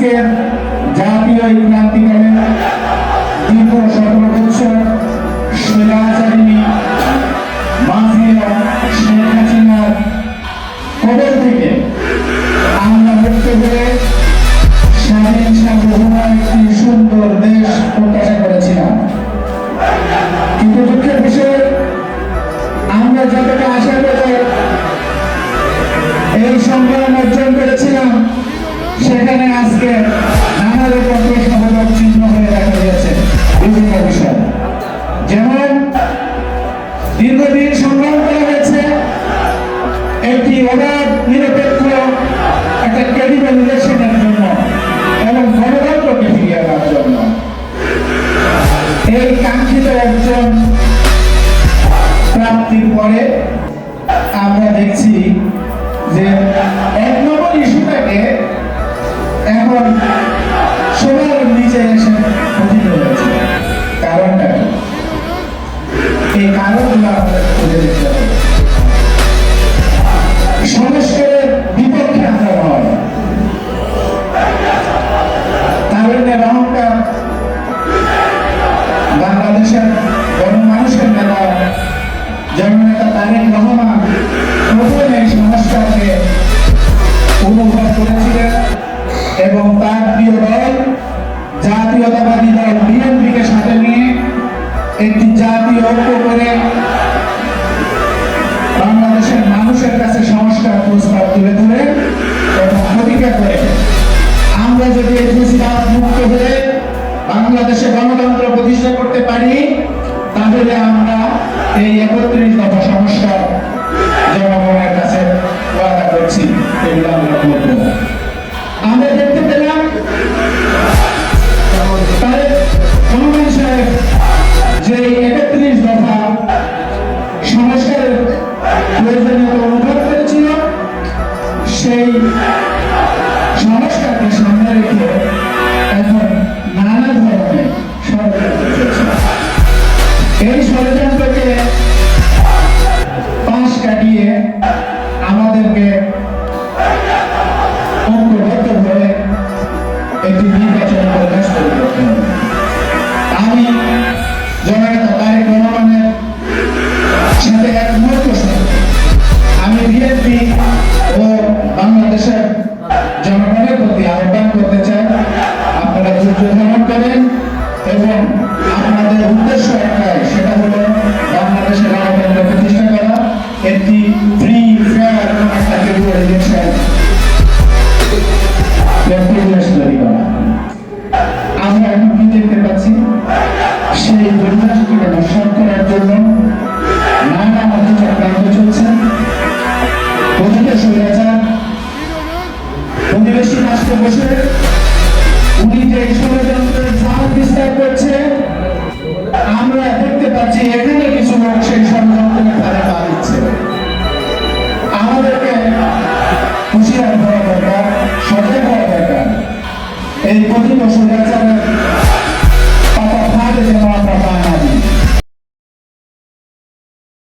আজকের জাতীয় এই ক্রান্তিকালে দীর্ঘ 17 বছর স্বৈরাচারিণী মাফিয়া শেখ হাসিনার কবল থেকে আমরা মুক্ত হয়ে স্বাধীন সার্বভৌম একটি সুন্দর দেশ প্রত্যাশা করেছিলাম। কিন্তু দুঃখের বিষয়, আমরা যতটা আশা করে এই সংগ্রাম অর্জন করেছিলাম, সেখানে আজকে নানা রকম প্রশ্নবোধক চিহ্ন হয়ে দেখা গেছে বিভিন্ন বিষয়। যেমন দীর্ঘদিন সংগ্রাম করা হয়েছে একটি অবাধ নিরপেক্ষ একটা ক্রেডিবল ইলেকশনের জন্য এবং গণতন্ত্রকে ফিরিয়ে আনার জন্য। এই কাঙ্ক্ষিত অর্জন প্রাপ্তির পরে আমরা দেখছি যে 1 নম্বর ইস্যুটাকে এখন সবার নিচে এসে পতিত হয়েছে। কারণটা কি? এই কারণগুলো আমাদের খুঁজে দেখতে হবে। সংস্কারের বিপক্ষে আমরা নয়, তারুণ্যের অহংকার বাংলাদেশের গণমানুষের নেতা জননেতা তারেক রহমান প্রথম এই সংস্কারকে অনুভব করেছিলেন এবং তার প্রিয় দল জাতীয়তাবাদী দল বিএনপিকে সাথে নিয়ে একটি জাতীয় ঐক্য করে বাংলাদেশের মানুষের কাছে সংস্কার প্রস্তাব তুলে ধরে এবং প্রতিজ্ঞা করে আমরা যদি এই প্রস্তাব মুক্ত হয়ে বাংলাদেশে গণতন্ত্র প্রতিষ্ঠা করতে পারি, তাহলে আমরা এই 31 দফা সংস্কার জনগণের কাছে ওয়াদা করছি, এগুলো আমরা করব। আমরা দেখতে পেলাম রহমান সাহেব যে 31 দফা সংস্কারের প্রয়োজনীয়তা অনুভব করেছিল, সেই সংস্কারকে সামনে রেখে এখন নানা ধরনের ষড়যন্ত্র চলছে। এই ষড়যন্ত্রকে পাশ কাটিয়ে আমাদেরকে ঐক্যবদ্ধ হয়ে একটি নির্বাচন পরিবেশ তৈরি করতে হবে। আমি জননেতা তারেক রহমানের সাথে একমত পোষণ। আমি বিএনপি ও বাংলাদেশের জনগণের প্রতি আহ্বান করতে চাই, আপনারা ধৈর্য ধারণ করেন এবং আপনাদের উদ্দেশ্য একটাই, সেটা হলো বাংলাদেশের গণতন্ত্র প্রতিষ্ঠা করা, একটি ফ্রি ফেয়ার একটা ফেব্রুয়ারি ইলেকশন তৈরি করা। আমরা এখন কি দেখতে পাচ্ছি, সেই পরিবেশকে নস্বাত করার জন্য নানা মতো চক্রান্ত চলছে। প্রতিটা স্বৈরাচার প্রতিবেশী রাষ্ট্রে বসে উনি যে ষড়যন্ত্রের জাল বিস্তার করছে, আমরা দেখতে পাচ্ছি এখানে কিছু লোক সেই ষড়যন্ত্রের ধারে পা দিচ্ছে। আমাদেরকে হুঁশিয়ার হওয়া দরকার, সজাগ হওয়া দরকার। এই কথিত স্বৈরাচার